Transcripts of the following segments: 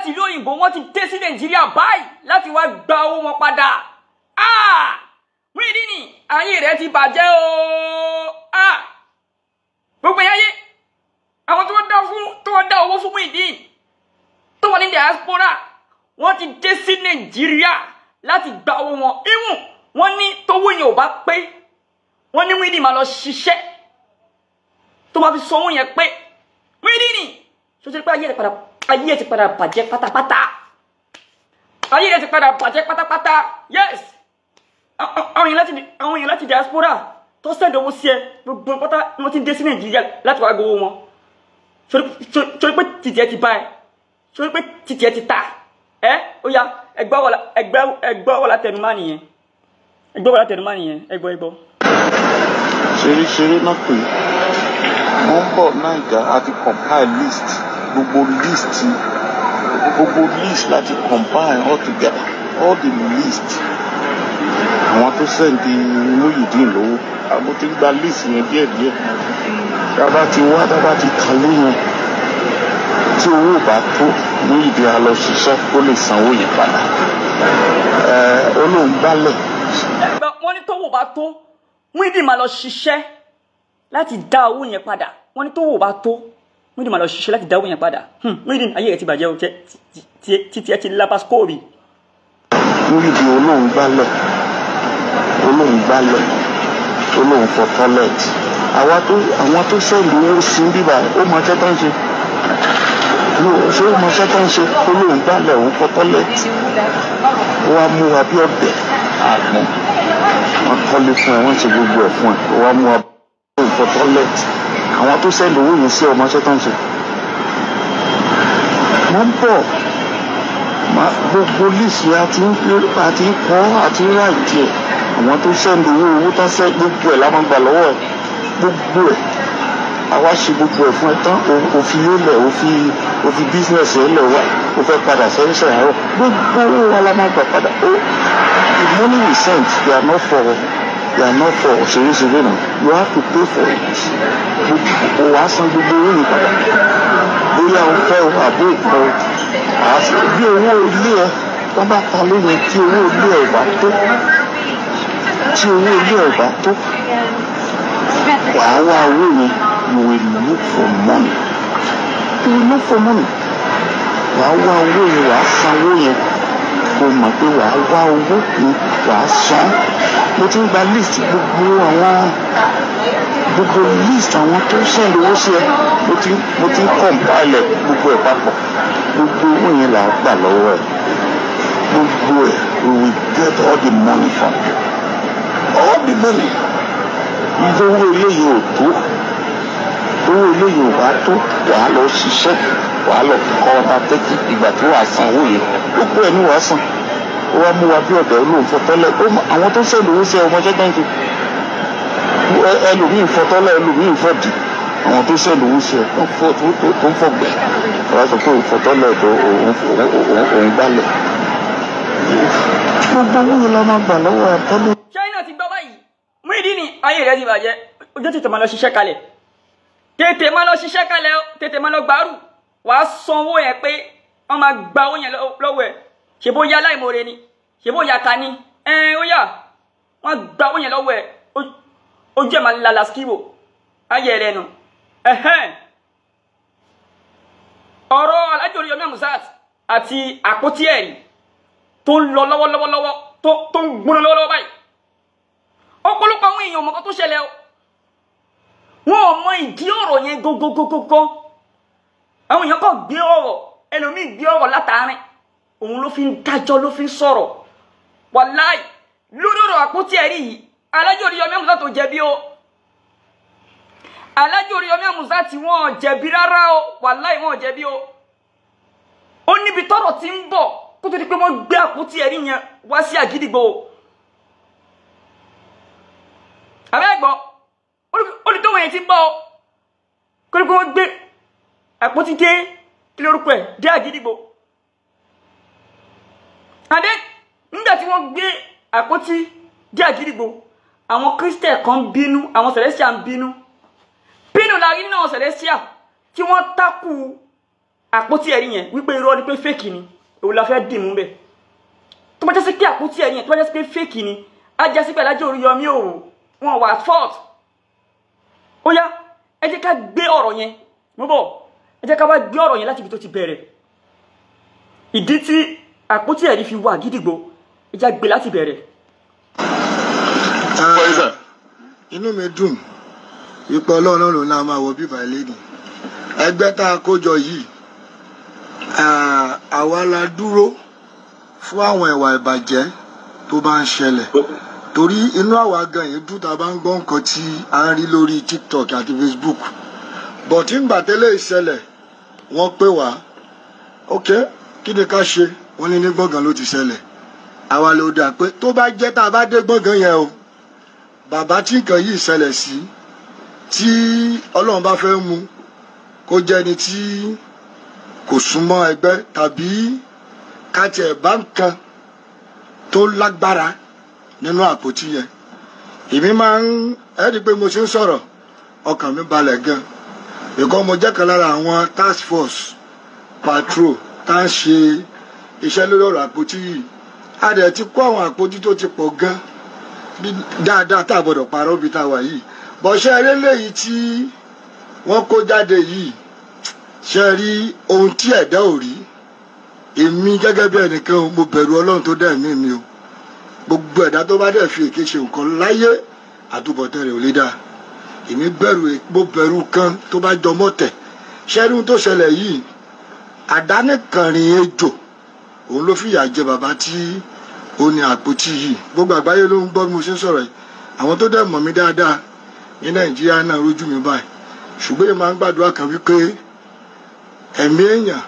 láti ìlú òyìnbó wọ́n ti dé sí Nàìjíríà báyìí láti wá gba owó wọn padà. Muyideen ayé rẹ̀ ti bàjẹ́ o. Gbogbo ayé àwọn tó dá owó fún Muyideen tó wà ní diaspora wọ́n ti dé sí Nàìjíríà láti gba owó wọn. Wọ́n ní tówó yẹn ò bá pé wọ́n ní Muyideen máa lọ ṣiṣẹ́ tó máa fi sanwó yẹn pé. Muyideen ṣó ṣe pé ayé ti padà bàjẹ́ pátápátá. Ayé rẹ̀ ti padà bàjẹ́ pátápátá. Yes. Àwọn èèyàn láti diaspora tó sẹ́ndọ̀ owó sí ẹ gbogbo pátá wọ́n ti dé sí Nàìjíríà láti wá gbowó wọn. Ṣó pé títí ẹ ti bá ẹ. Ṣó pé títí ẹ ti ta. Ó yá ẹgbẹ́ wọ́n látẹnumá nìyẹn. Ẹgbọ́. Ṣeré náà pé wọ́n bọ̀ Naija àti compile list gbogbo list láti compile all together all the list àwọn tó sẹ́ndì Muyideen lówó àwọn tó gba list yẹn díẹ̀díẹ̀ dábàá ti kà lóyún tí owó bá tó Muyideen á lọ ṣiṣẹ́ kó lè sanwó yẹn padà olóhùn gbálẹ̀. Wọ́n ní tówó bá tó Muyideen máa lọ ṣiṣẹ́ láti dá owó yẹn padà. Wọ́n ní tówó bá tó Muyideen máa lọ ṣiṣẹ́ láti dá owó yẹn padà. Muyideen ayé rẹ̀ ti bàjẹ́ o títí ẹ ti lápá skóòbì. Muyideen olóhùn gbálẹ̀ olóhùn fọ tọ́lẹ̀tì àwọn tó sẹ́ndì owó sí bíbá ó mọ ṣẹ́ tó ń ṣe olóhùn gbálẹ̀ òun fọ tọ́lẹ̀tì ó wá mú wa bí ọ̀bẹ àgbọn wọn kọ́lé fún ẹ wọ́n ṣe gbogbo ẹ̀ fún ẹ ó wá mú wa bí olóhùn fọ tọ́lẹ̀tì àwọn tó sẹ́ndì owó yìí sí ọmọ ṣẹ́ tó ń ṣe wọ́n bọ̀ gbogbo lísì àti kọ́ àti ráìtì ẹ̀ àwọn tó sẹ́ndì owó tó sẹ́ gbogbo ẹ̀ láwọn gbà lọ́wọ́ ẹ̀ gbogbo ẹ̀ àwa ṣe gbogbo ẹ̀ fún ẹ tán òfin yóò lẹ̀ òfin bísíǹnẹ̀sì ẹ̀ lẹ̀ wá ó fẹ́ padà sẹ́yìn àárọ̀ gbogbo owó wa la máa gbà padà the money we send they are not for ṣeré náà you have to pay for it wàá san gbogbo owó yìí padà bóyá o fẹ́ o àbó ìkọ́ bí owó ilé ẹ wọ́n bá ta lóyún tí owó ilé ẹ bá tó wàá wá owó yẹn you will look for money wàá wá owó yẹn wàá san owó yẹn kò mọ̀ pé wàá wá owó yẹn wàá san. Mo ti ń gba list gbogbo list àwọn tó send owó sí ẹ mo ti ń compile gbogbo ẹ̀ papọ̀ gbogbo owó yẹn là á gbà lọ́wọ́ ẹ̀ gbogbo ẹ̀ we will get all the money from you all the money. Ìdí owó eléyìí ò tó owó eléyìí ò bá tó wàá lọ ṣiṣẹ́ wàá lọ kọ́ ọba tẹ́kì ìgbà tó wàá san owó yẹn gbogbo ẹ̀ ní wàá san ó wá mú wa bí ọ̀dọ̀ olóhùn fọtọ́lẹ̀ àwọn tó sẹ́ni owó sí ọmọ ṣẹ́gbọ́n ti ẹlòmíì fọtọ́lẹ̀ ẹlòmíì fọ̀dì àwọn tó sẹ́ni owó sí tó ń fọ̀gbẹ́ wọ́n sọ pé fọtọ́lẹ̀ tó òun gbálẹ̀ gbogbo owó yẹn la máa gbà lọ́wọ́ àtọ́lẹ̀. China ti gbọ́ báyìí Muyideen ayé rẹ̀ ti bàjẹ́ ojú tètè máa lọ ṣiṣẹ́ kalẹ̀ tètè máa lọ gbàrú wàá sanwó yẹn pé wọ́n máa gba owó yẹn lọ́wọ́ ẹ̀ ṣe bó ya láìmọ̀re ni ṣe bó ya ka ni ó yà wọ́n gba owó yẹn lọ́wọ́ ẹ̀ ojú ẹ̀ máa ń la laskibo ayé rẹ̀ nù ọ̀rọ̀ Alhaji Oríyọmí Hamzat àti àpótí ẹ̀rí tó ń lọ lọ́wọ́lọ́wọ́ tó ń gbóná lọ́wọ́lọ́wọ́ báyìí ọ̀pọ̀lọpọ̀ àwọn èèyàn mọ̀kàn tó ṣẹlẹ̀ wọn ò mọ ìdí ọ̀rọ̀ yẹn gógógógógó àwọn èèyàn kàn gbé ọ̀rọ̀ ẹlòmíì gbé ọ̀rọ̀ látàárín òun ló fi ń dájọ́ ló fi ń sọ̀rọ̀ wàláì lórí ọ̀rọ̀ àpótí ẹ̀rí yìí Alhaji Oríyọmí Hamzat tó jẹ̀bi o Alhaji Oríyọmí Hamzat tí wọ́n jẹ̀bi rárá o wàláì wọ́n jẹ̀bi o ó níbi tọ́rọ̀ tí ń bọ̀ kó tó di pé wọ́n gbé àpótí ẹ̀rí yẹn wá sí Àgídìgbò àbẹ́gbọ́ ó ní tó wọ̀nyẹn ti ń bọ̀ kó tó di pé wọ́n gbé àpótí dé kí lórúkọ ẹ̀ dé Àgídìgbò àdé nígbà tí wọ́n gbé àpótí dé Àgídìgbò àwọn Christian kan bínú àwọn Celestial ń bínú la rí nínú àwọn Celestial tí wọ́n takú àpótí ẹ̀rí yẹn wípé irọ́ ni pé fake ni òun la fẹ́ dì mú bẹ́ẹ̀ tó bá jẹ́ sí pé àpótí ẹ̀rí yẹn tó bá jẹ́ sí pé fake ni á jẹ́ sí pé Alhaji Oríyọmí ò wọn wà at fault ó yá ẹ jẹ́ ká gbé ọ̀rọ̀ yẹn mo bọ̀ ẹ jẹ́ ká wá gbé ọ̀rọ̀ yẹn láti ibi tó ti bẹ̀rẹ̀ ìdí tí àpótí ẹ̀rí fi wà gídígbò ẹ jẹ́ gbé láti bẹ̀rẹ̀. inú mi dùn wípé Ọlọ́run ló náà máa wọ bíbá lẹ́nu ẹgbẹ́ tá a kójọ yìí àwa la dúró fún àwọn ìwà ìbàjẹ́ tó bá ń ṣẹlẹ̀ torí inú àwa gan yìí dùn tá a bá ń gbọ́ nǹkan tí a ń rí lórí TikTok àti Facebook but ńgbà tẹ́lẹ̀ ìṣẹ̀lẹ̀ wọ́n pè wá ok kí ni ká ṣe wọ́n ní gbọ̀ngàn ló ti ṣẹlẹ̀ àwa ló dà pé tó bá jẹ́ tá a bá dé gbọ̀ngàn yẹn o bàbá tí nǹkan yìí ṣẹlẹ̀ sí tí Ọlọ́run bá fẹ́ mú kó jẹ́ ni tí kò súnmọ́ ẹgbẹ́ tàbí ká tiẹ̀ bá nǹkan tó lágbára nínú àpótí yẹn èmi máa ń ẹ́rí pé mo ṣe ń sọ̀rọ̀ ọkàn mi balẹ̀ gan ìkọ́ mo jẹ́ kan lára àwọn task force patrol tá ń ṣe iṣẹ́ lórí ọ̀rọ̀ àpótí yìí a dẹ̀ ti kó àwọn àpótí tó ti pọ̀ gan dáadáa tá a gbọ́dọ̀ parọ́ bí tá a wà yìí bọ́ṣẹ́ eré léyìí tí wọ́n kó jáde yìí ṣe rí ohun tí ẹ̀dá ò rí èmi gẹ́gẹ́ bí ẹnìkan mo bẹ̀rù Ọlọ́run tó dá ẹ̀mí mi o gbogbo ẹ̀dá tó bá dẹ̀ fi èké ṣe nǹkan láyé àtúbọ̀tán rẹ̀ ò lè dáa èmi mo bẹ̀rù kan tó bá jọmọ́ tẹ̀ ṣe rí ohun tó ṣẹlẹ̀ yìí àdánìkànrin ejò òun ló fìyà jẹ bàbá tí ó ní àpótí yìí gbogbo àgbáyé ló ń gbọ́ bí mo ṣe ń sọ̀rọ̀ yìí àwọn tó dẹ̀ mọ̀ mí dáadáa ní Nàìjíríà náà rójú mi báyìí ṣùgbọ́n èmi máa ń gbàdúrà kan wípé ẹ̀mí èèyàn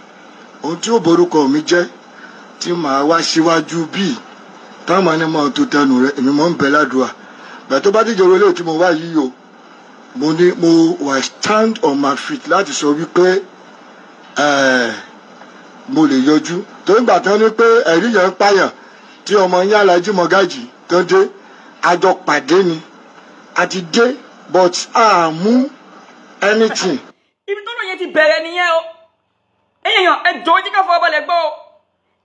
ohun tí ó borúkọ mi jẹ́ tí màá wá síwájú bíi táwọn ẹni máa tó tẹnu rẹ èmi máa ń bẹ ládùúrà bẹ́ẹ̀ tó bá díje orí ilé tí mo wá yìí o mo wà stand on my feet láti sọ wípé mo lè yọjú torí gbà tán ní pé ẹ̀rí yẹn ń pààyàn tí ọmọ yín Alhaji Mogaji tán dé àjọ pàdé ni àti dé but àmú anything. ibi tó lọ yẹn ti bẹ̀rẹ̀ nìyẹn o èèyàn ẹjọ́ jí ká fọwọ́ balẹ̀ gbọ́ o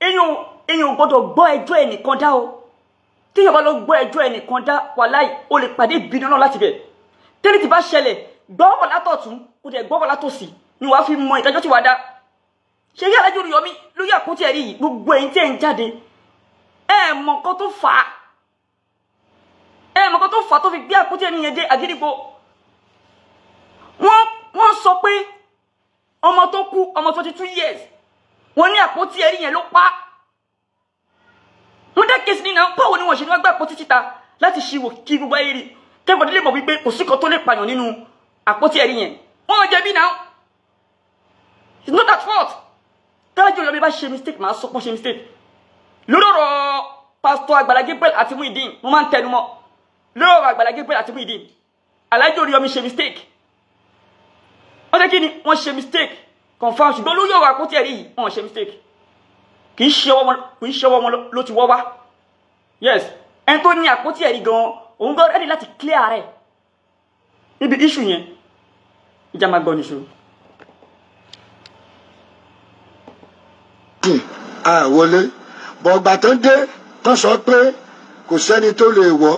èèyàn ò gbọ́dọ̀ gbọ́ ẹjọ́ ẹnìkan dá o tí èèyàn bá lọ gbọ́ ẹjọ́ ẹnìkan dá wàláì o lè pàdé ìbínú náà láti bẹ̀ tẹ́lẹ̀ tí bá ṣẹlẹ̀ gbọ́wọ́ látọ̀tún kò dẹ̀ gbọ́wọ́ látòsì ni wàá fi mọ ìdájọ́ tí wàá dá ṣe rí Alhaji Oríyọmí lórí àpótí ẹ̀rí yìí gbogbo ẹ̀yin tí ẹ̀ ń jáde ẹ̀ mọ̀ nǹkan tó fà á tó fi gbé àpótí ẹ̀rí yẹn dé Àgídìgbò wọ́n sọ pé ọmọ tó kú ọmọ 22 years wọ́n ní àpótí ẹ̀rí yẹn ló pa wọ́n dá kéésì nínú báwo ni wọ́n ṣe ní wọ́n gbé àpótí síta láti ṣíwò kí gbogbo ayé rí kẹ́bọ̀dé lè mọ̀ wípé kò sí kan tó lè pààyàn nínú àpótí ẹ̀rí yẹn wọ́n jẹ̀bi náà it's not that fault Alhaji Oríyọmí bá ṣe mistake máa sọ pé ṣe mistake lórí ọ̀rọ̀ pásítọ̀ Àgbàlá Gabriel àti Muyideen mo máa ń tẹnu mọ́ lórí ọ̀rọ̀ Àgbàlá Gabriel àti Muyideen Alhaji Oríyọmí ṣe mistake wọ́n jẹ́ kí ni wọ́n ṣe mistake confam ṣùgbọ́n lórí ọ̀rọ̀ àpótí ẹ̀rí yìí wọ́n ṣe mistake kì í ṣe ọwọ́ wọn ló ti wọ́ wá yes ẹni tó ní àpótí ẹ̀rí gan òun gan ready láti clear rẹ̀ níbi issue yẹn ìjà máa gbọ́ níṣó. àwọlé bọ̀gbà tó dé tó sọ pé kò sẹ́ni tó lè wọ̀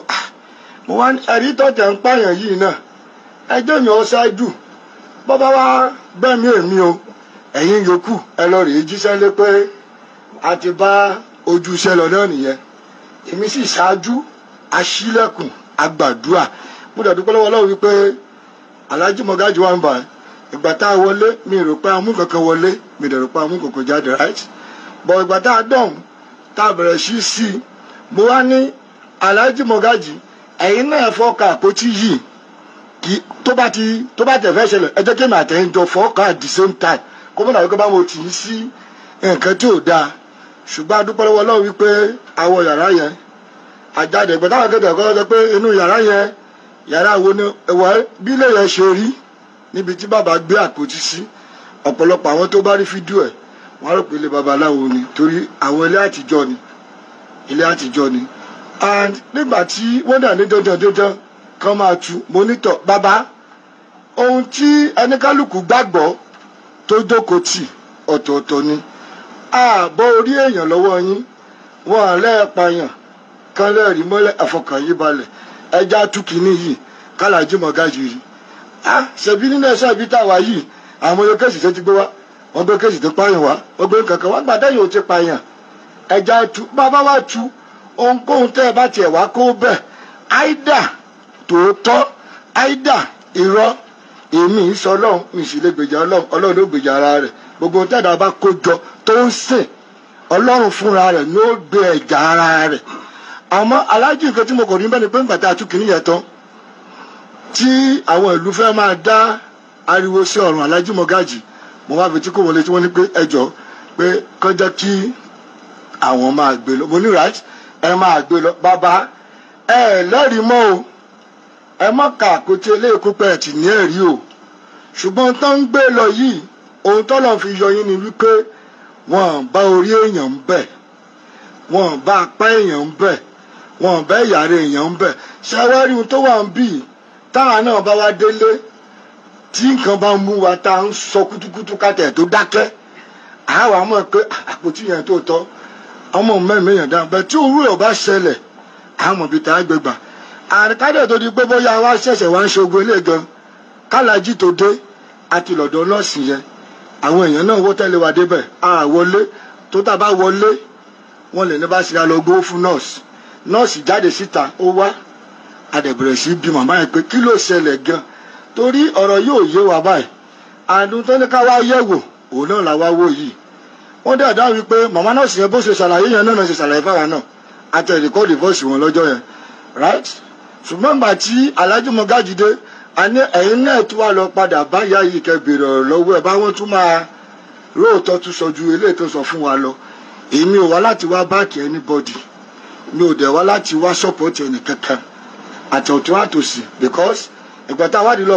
mo wá ẹ̀rí tọ̀tẹ̀ ń pààyàn yìí náà ẹjọ́ mi ò ṣáájú bọ́bá wa gbẹ̀mí èmi o ẹ̀yin yòókù ẹ lọ rèé jíṣẹ́ lé pé a ti bá ojú iṣẹ́ lọ náà nìyẹn èmi sì ṣáájú aṣílẹ̀kùn agbàdúrà mo dẹ̀ dúpẹ́ lọ́wọ́ Ọlọ́run wípé Alhaji Mogaji wà ń bà ìgbà tá a wọlé mi rò pé amú kankan wọlé mi dẹ̀ rò pé amú kankan jáde right bọ̀ ìgbà tá a dọ̀hún tá a bẹ̀rẹ̀ sí mo wá ní Alhaji Mogaji ẹ̀yin náà fọ́ọ̀kà àpótí yìí tó bá tẹ̀ fẹ́ ṣẹlẹ̀ ẹ jẹ́ kí èmi àtẹ̀yìn jọ fọ́ọ̀kà at the same time kó mọ̀ náà wípé bá mo tì í sí nǹkan tí ò dáa ṣùgbọ́n a dúpẹ́ lọ́wọ́ Ọlọ́run wípé àwọ̀ yàrá yẹn àjáde ìgbà táwọn akẹ́kọ̀ọ́ kọ́ sọ pé inú yàrá yẹn yàrá wo ni ẹ̀wọ̀ bí ilé yẹn ṣe rí níbi tí bàbá gbé àpótí sí ọ̀pọ̀lọpọ̀ àwọn tó bá rí fídíò ẹ̀ wọ́n rò pé ilé babaláwo ni torí àwọn ilé àtijọ́ ni and nígbà tí wọ́n dà ní dandan kan máa tu monitor bàbá ohun tí ẹnikálukú gbàgbọ́ tó jókòó tì ọ̀tọ̀ọ̀tọ̀ ni ààbọ̀ orí èèyàn lọ́wọ́ yín wọn àlẹ́ẹ̀pààyàn kan lẹ́ẹ̀rí mọ́lẹ̀ àfọkànyí balẹ̀ ẹja túkìní yìí kálàjí mọ̀gájì rí ṣebí nínú ẹ̀ṣọ́ ibi táwa yìí àwọn ọmọ kéèsì tó ti gbé wá wọ́n gbé kéèsì tó pààyàn wá wọ́n gbé kankan wá gbàdá yìí ò ti pààyàn ẹja tú bàbá wa tú ohunkóhun tẹ́ ẹ bá tiẹ̀ wá kó bẹ́ẹ̀ áìdà tòótọ́ áìdà irọ́ èmi ìsọ ọlọ́run mi sì lè gbèjà ọlọ́run ló gbèjà ara rẹ̀ gbogbo ohun tẹ́ẹ̀dá bá kó jọ tó ń sìn ọlọ́run fúnra rẹ̀ ló gbé ẹ̀jà ara rẹ̀ àmọ́ aláàjì nǹkan tí mo kò rí bẹ́ẹ̀ ni pé nígbà tá a tún kìíní yẹn tán tí àwọn ìlú fẹ́ máa dá ariwo sí ọ̀run aláàjì mọ́gájì mo wá fi tí kò wọlé tí wọ́n ní pé ẹjọ́ pé kọjá kí àwọn máa gbé lọ mo ní right ẹ máa gbé lọ bàbá ẹ lẹ́rìí mọ́ o ẹ má kà àkótí eléèkó pẹ̀tì ní ẹ̀rí o ṣùgbọ́n tó ń gbé lọ yìí ohun tọ́lọ̀ fi yọ yín ni wípé wọ́n bá orí èèyàn ń bẹ̀ wọ́n bá apá èèyàn ń bẹ̀ wọ́n bá ìyàrá èèyàn ń bẹ̀ ṣàwárí ohun tó wà ń bì táwa náà bá wá délé tí nǹkan bá mú wa tá à ń sọ kútúkútú kátẹ̀ tó dákẹ́ àwa mọ̀ pé àpótí yẹn tó tọ́ ọmọ mẹ́rin èèyàn dáhùn bẹ́ẹ̀ tí òwúrọ̀ ò bá ṣẹlẹ̀ àwọn mọ̀bí tá a gbé gbà àríkádẹ̀ tó di pé bóyá wá ṣẹ̀ṣẹ̀ wá ń ṣogun ilé gan kálájì tó dé àti lọ́dọ̀ nọ́ọ̀sì yẹn àwọn èèyàn náà wó tẹ́lẹ̀ wá débẹ̀ àwọlé tó tá a bá wọlé wọn lè ní bá ṣe lọ gbówó fún nọ́ọ̀sì jáde síta ó wá àdẹ̀bẹ̀rẹ̀ sí bí màmá yẹn pé kí ló ṣẹlẹ̀ gan torí ọ̀rọ̀ yóò yé wa báyìí àdùn tó ní ká wá yẹ̀wò òun náà la wá wò yìí wọ́n dẹ̀ dá wípé màmá nọ́ọ̀sì yẹn bó ṣe ṣàlàyé yẹn náà ṣe ṣàlàyé fáwa náà àtẹ̀rẹ̀kọ́ divorce wọn lọ́jọ́ yẹn right ṣùgbọ́n gbà tí Alhaji Mogaji dé àní ẹ̀yin náà tún wá lọ padà báyà yìí kẹ́ bèrè ọ̀rọ̀ lọ́wọ́ ẹ̀ báwọn tún máa róòtọ́ tún sọ ju eléyìí tó sọ fún wa lọ èmi ò wá láti wá báàkì anybody mi ò dẹ̀ wá láti wá support ẹnì kankan àtọ̀tún àtòsì because ìgbà tá a wádìí lọ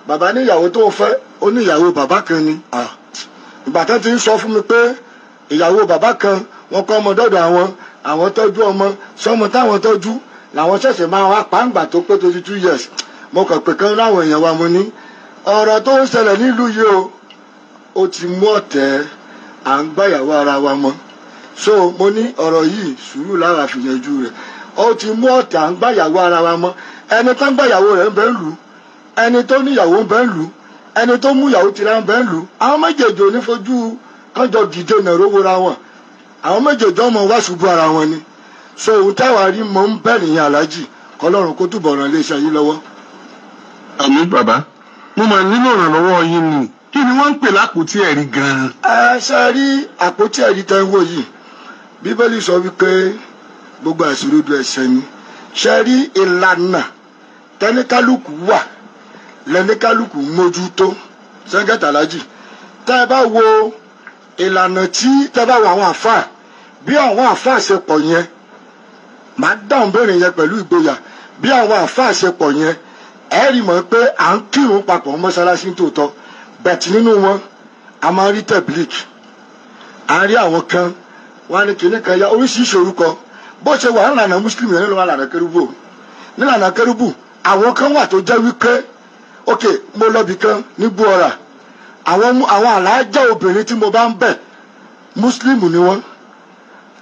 bàbá ní ìyàwó tó fẹ́ ó ní ìyàwó bàbá kan ni ìgbà tó ti ń sọ fún mi pé ìyàwó bàbá kan wọn kọ́ ọmọ dọ́dọ̀ àwọn tọ́jú ọmọ sọmọ táwọn tọ́jú làwọn ṣẹ̀ṣẹ̀ máa wá pàǹgbà tó pé 22 years mo kàn pé kán láwọn èèyàn wa mo ní ọ̀rọ̀ tó ń ṣẹlẹ̀ nílùú yìí ó ti mú ọ̀tẹ̀ à ń gbàyàwó ara wa mọ́ so mo ní ọ̀rọ̀ yìí sùúrù lára fìyànjú rẹ̀ ó ti mú ọ̀tẹ̀ à ń gbàyàwó ara wa mọ́ ẹni tó ń gbàyàwó rẹ̀ ń bẹ ń lù ẹni tó níyàwó ń bẹ ń lù ẹni tó mú ìyàwó tira ń bẹ ń lù àwọn méjèèjì ò ní fojú kánjọ dìde nàrówó ra wọn àwọn méjèèjì ọmọ wá ṣubú ara wọn ni so ohun táwa rí mọ ń bẹ nìyẹn aláàjì kọlọ́run kó túbọ̀ ràn iléeṣẹ́ yìí lọ́wọ́. àmì bàbá mo máa nílò ìrànlọ́wọ́ yín ni kí ni wọ́n ń pè lápótí ẹ̀rí gan-an. ẹ ṣe rí àpótí ẹ̀rí tẹ́ ń wò yìí bíbélì sọ wípé gbogbo àṣíródù ẹ̀ṣẹ̀ ni ṣe rí ìlànà tẹ́níkálùkù wà lẹ́níkálùkù mójútó sẹ́ńgẹ̀tì aláàjì tẹ́ ẹ bá wo ìlànà tí tẹ́ bá wo àwọn àfáà bí àwọn àfáà ṣe pọ̀ yẹn màá dáhùn béèrè yẹn pẹ̀lú ìgboyà bí àwọn àfáà ṣe pọ̀ yẹn ẹ rí mọ̀ pé à ń kírun papọ̀ mọ́ṣáláṣí tòótọ́ bẹ̀tì nínú wọn a máa ń rí tẹ̀blík à ń rí àwọn kan wọn ní kìnnì kan ya oríṣiríṣi orúkọ bó ṣe wà nílànà mùsùlùmí yẹn nílànà nílànà kérúbù nílànà kérúbù àwọn kan wà tó jẹ́ wípé ok mo lọ́bì kan ní Gbóọ̀rà àwọn àlàájá obìnrin tí mo bá ń bẹ̀ mùsùlùmí ni wọ́n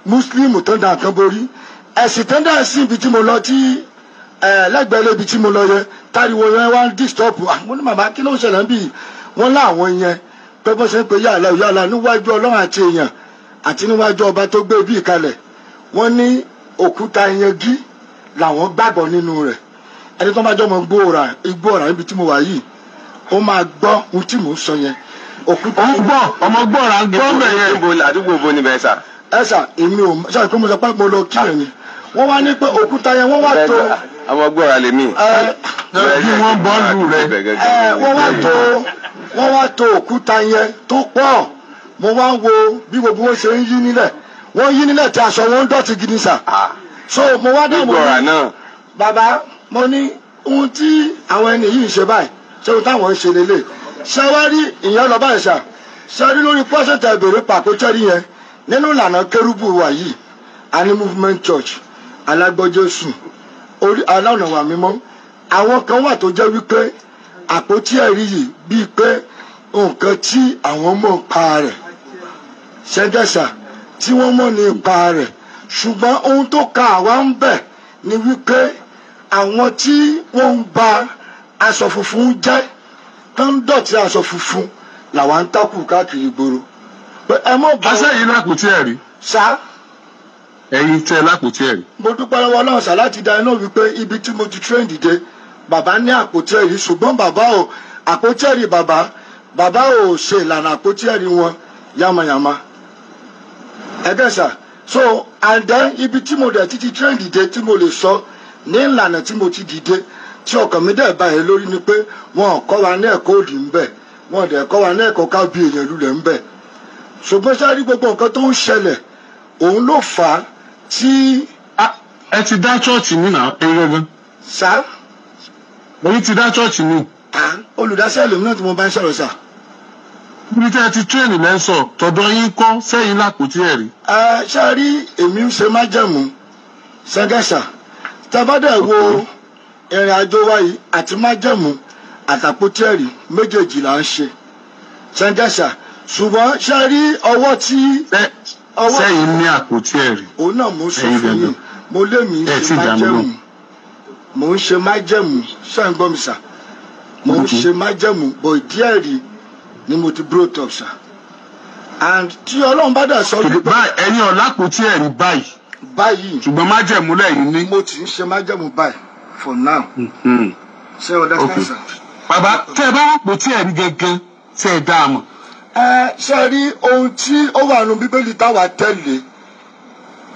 mùsùlùmí tó ń da nǹkan borí ẹ̀sìn tó ń dà sí ibi tí mo lọ tí lẹ́gbẹ̀ẹ́ lébi tí mo lọ yẹ táriwo yẹn wá ń disturb àwọn ní màmá kí ló ń ṣẹlẹ̀ ń bì wọ́n láwọn yẹn pé bó ṣe ń pe yàrá yàrá níwájú ọlọ́run àti èèyàn àti níwájú ọba tó gbé bí ìkalẹ̀ wọ́n ní òkúta yangi làwọn gbàgbọ́ nínú rẹ̀ ẹni tó bá jọ mọ Gbóọ̀rà níbi tí mo wà yìí ó máa gbọ́ ohun tí mò ń sọ yẹn òkúta. ọmọ Gbóọ̀rà ń gbọ́ bẹ̀ yẹn. àdúgbò bo ni bẹ́ẹ̀ sà. ẹ sà èmi ò ṣàkóso pé mo sọ pé mo lọ kí ẹ̀yìn wọ́n wá ní pé òkúta yẹn wọ́n wá tó. ọmọ Gbóọ̀rà lèmi. bí wọ́n bọ́ọ̀lù rẹ̀. wọ́n wá tó òkúta yẹn tó pọ̀ mo wá wo bí gbogbo wọn ṣe ń yí nílẹ̀ wọ́n yí nílẹ̀ tí aṣọ wọn ń dọ̀tí gidi sà. so mo wá dá mo ní bàbá mo ní ohun tí àwọn ẹni yìí ń ṣe báyìí ṣé ohun táwọn ń ṣe lélẹ̀ ṣé wá rí ìyẹn lọ báyìí sà ṣé rí lórí pọ́sẹ̀tà ìbèrè pàkó chẹ́rí yẹn nínú ìlànà kérúbù wa yìí a ní movement church alágbọ́jésù orí aláwọ̀nà wà mímọ́ àwọn kan wà tó jẹ́ wípé àpótí ẹ̀rí yìí bíi pé nǹkan tí àwọn mọ̀ ń pa rẹ̀ ṣẹ́gẹ́sà tí wọ́n mọ̀ ní ipa rẹ̀ ṣùgbọ́n ohun tó ka àwa ń bẹ̀ ni wípé àwọn tí wọ́n ń ba aṣọ funfun jẹ́ tó ń dọ̀tí aṣọ funfun làwa ń takù káàkiri gbòòrò pé ẹ mọ̀ bá. aṣẹ́yìn lápòtí ẹ̀rí. sá. ẹ̀yin tẹ́ lápòtí ẹ̀rí. mo dúpẹ́ lọ́wọ́ Ọlọ́run sá láti dá iná wípé ibi tí mo ti train dìde bàbá ní àpótí ẹ̀rí ṣùgbọ́n bàbá ò àpótí ẹ̀rí bàbá ò ṣe ìlànà àpótí ẹ̀rí wọn yamayama ẹgbẹ́ sà so and then ibi tí mo dẹ̀ ti train dìde tí mo lè sọ ní ìlànà tí mo ti dìde tí ọkàn mi dẹ̀ báyìí lórí ni pé wọn ò kọ́ wa ní ẹ̀kọ́ òdì ń bẹ̀ wọn ò dẹ̀ kọ́ wa ní ẹ̀kọ́ ká bí èèyàn lulẹ̀ ń bẹ̀ ṣùgbọ́n sáré gbogbo nǹkan tó ń ṣẹlẹ̀ òun ló fà á tí. ẹ ti dá chọ́ọ̀chì ní nà ẹ̀yin gangan. sá. èyí ti dá chọ́ọ̀chì ní. olùdásílẹ̀ lèmi náà tí mo bá ń sọ̀rọ̀ sà. ibi tí ẹ ti tírẹ̀nì lẹ́sọ̀ tọ̀dọ̀ yín kọ́ sẹ́yìn lápòtí ẹ̀rí. ṣe rí èmi ń ṣe májẹ̀mú ṣẹ́gẹ́sà tẹ́bádẹ́ wo ìrìn àjò wa yìí àti májẹ̀mú àtàpótí ẹ̀rí méjèèjì là ń ṣe ṣẹ́gẹ́sà ṣùgbọ́n ṣe rí ọwọ́ tí. sẹ́yìn ní àpótí ẹ̀rí. òun náà mo sọ fún yín mo lé mi ṣe májẹ̀mú mo ń ṣe májẹ̀mú ṣé ń gbọ́ mi sà mo ń ṣe májẹ̀mú bọ̀ ìdí ẹ̀rí ni mo ti brought up sà and tí Ọlọ́run bá dà sọ wípé. ẹ̀yin ọ̀làpótí ẹ̀rí báyìí ṣùgbọ́n májẹ̀mú lẹ́yìn ní. mo ti ń ṣe májẹ̀mú báyìí for now. ṣé o dá sí sà. bàbá tẹ ẹ bá àpótí ẹ̀rí gẹ́gẹ́ ṣe é dáa mọ̀. ṣe rí ohun tí ó wà nínú Bíbélì táwa tẹ̀lé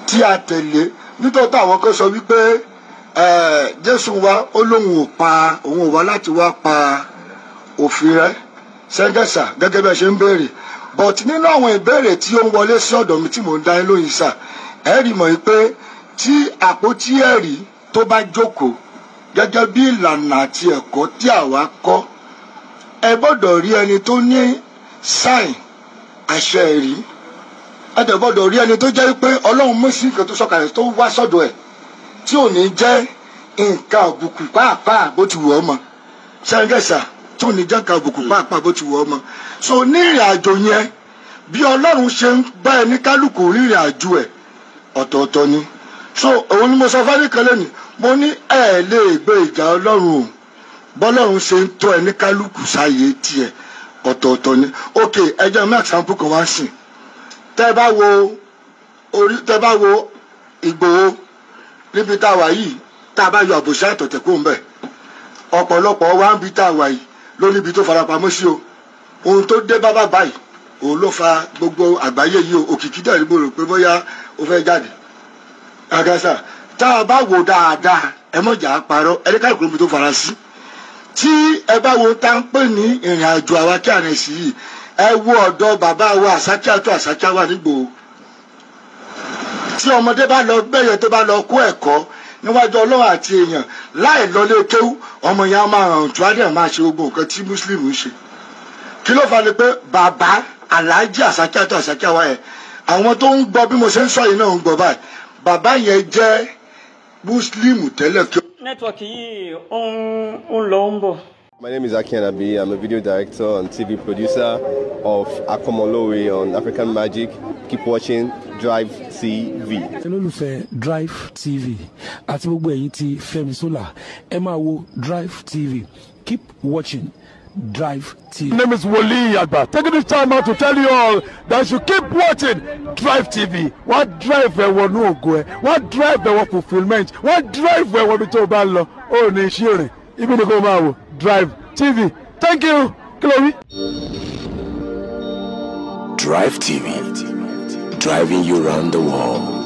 tí a tẹ̀lé nítorí táwọn kan sọ wípé Jésù wa ó lóun ò wá láti wá pa òfin rẹ̀ ṣẹ́gẹ́sà gẹ́gẹ́ bí ẹ ṣe ń béèrè but nínú àwọn ìbéèrè tí ó ń wọlé sí ọ̀dọ̀ mi tí mò ń dá yín lóyìn sà ẹ rí mọ̀ pé tí àpótí ẹ̀rí tó bá jókòó gẹ́gẹ́ bí ìlànà àti ẹ̀kọ́ tí àwa kọ́ ẹ gbọ́dọ̀ rí ẹni tó ní sáìn àṣẹ ẹ̀rí ẹ dẹ̀ gbọ́dọ̀ rí ẹni tó jẹ́ pé Ọlọ́run mú sí nǹkan tó sọ̀kalẹ̀ tó wá sọ́dọ̀ ẹ̀ tí ò ní jẹ́ nǹkan àbùkù pàápàá bó ti wù ọ́ mọ́ ṣẹ́gẹ́sà tí ò ní jẹ́ nǹkan àbùkù pàápàá bó ti wù ọ́ mọ́ so ní ìrìn àjò yẹn bí Ọlọ́run ṣe ń bá ẹni kálukú rìnrìn àjò ẹ̀ ọ̀tọ̀ọ̀tọ̀ ni so òun ni mo sọ fẹ́ nìkan lẹ́nu mo ní ẹ lè gbé ìjà Ọlọ́run o bọ́lọ́run ṣe ń tọ́ ẹni kálukú sáyé tiẹ̀ ọ̀tọ̀ọ̀tọ̀ ni ok ẹjọ́ mi example kan wá sìn tẹ́ bá wo Ìgbòho níbi tá a wà yìí tá a bá yọ àbòsí àtọ̀tẹ̀ kó ń bẹ̀ ọ̀pọ̀lọpọ̀ wa ń bi tá a wà yìí ló níbi tó farapamọ́ sí o ohun tó dé bá báyìí òun ló fa gbogbo àgbáyé yìí o òkìkí dẹ̀ níbo rò pé bóyá o fẹ́ jáde àgàsà tá a bá wò dáadáa ẹ mọ̀jà parọ́ ẹni káàkiri níbi tó fara sí tí ẹ bá wo tá ń pè ní ìrìn àjò àwa kí àrẹ sí yìí ẹ wo ọ̀dọ̀ bàbá wa àsákíá wà nígbò tí ọmọdé bá lọ gbẹ̀yẹ tó bá lọ kó ẹ̀kọ́ níwájú Ọlọ́run àti èèyàn láì lọlé kéwú ọmọ yẹn á máa hàn tó á dẹ̀ máa ṣe gbogbo nǹkan tí Muslim ń ṣe kí ló fà ní pé bàbá aláàjì àsákíá wa yẹn àwọn tó ń gbọ́ bí mo ṣe ń sọ yìí náà ń gbọ́ báyìí bàbá yẹn jẹ́ Muslim tẹ́lẹ̀ kí. nẹ́tíwọ̀kì yìí ó ń lọ ó ń bọ̀. My name is Aki Anabi. I'm a video director and TV producer of Akomolowe on African Magic. Keep watching Drive TV. olólùfẹ́ Drive TV àti gbogbo ẹ̀yin tí Fẹ́mi Sola ẹ máa wo Drive TV. Keep watching Drive TV. My name is Wole Agba. Taking this time out to tell you all that you keep watching Drive TV. What drive ẹ̀wọ̀ ní ògo ẹ̀? What drive ẹ̀wọ̀ fulfilment? What drive ẹ̀wọ̀ bí tó bá lọ? Ó ní iṣẹ́ rẹ̀. Ibi ni kò máa wò Drive TV. Thank you. Chloe. Drive TV. Driving you around the world.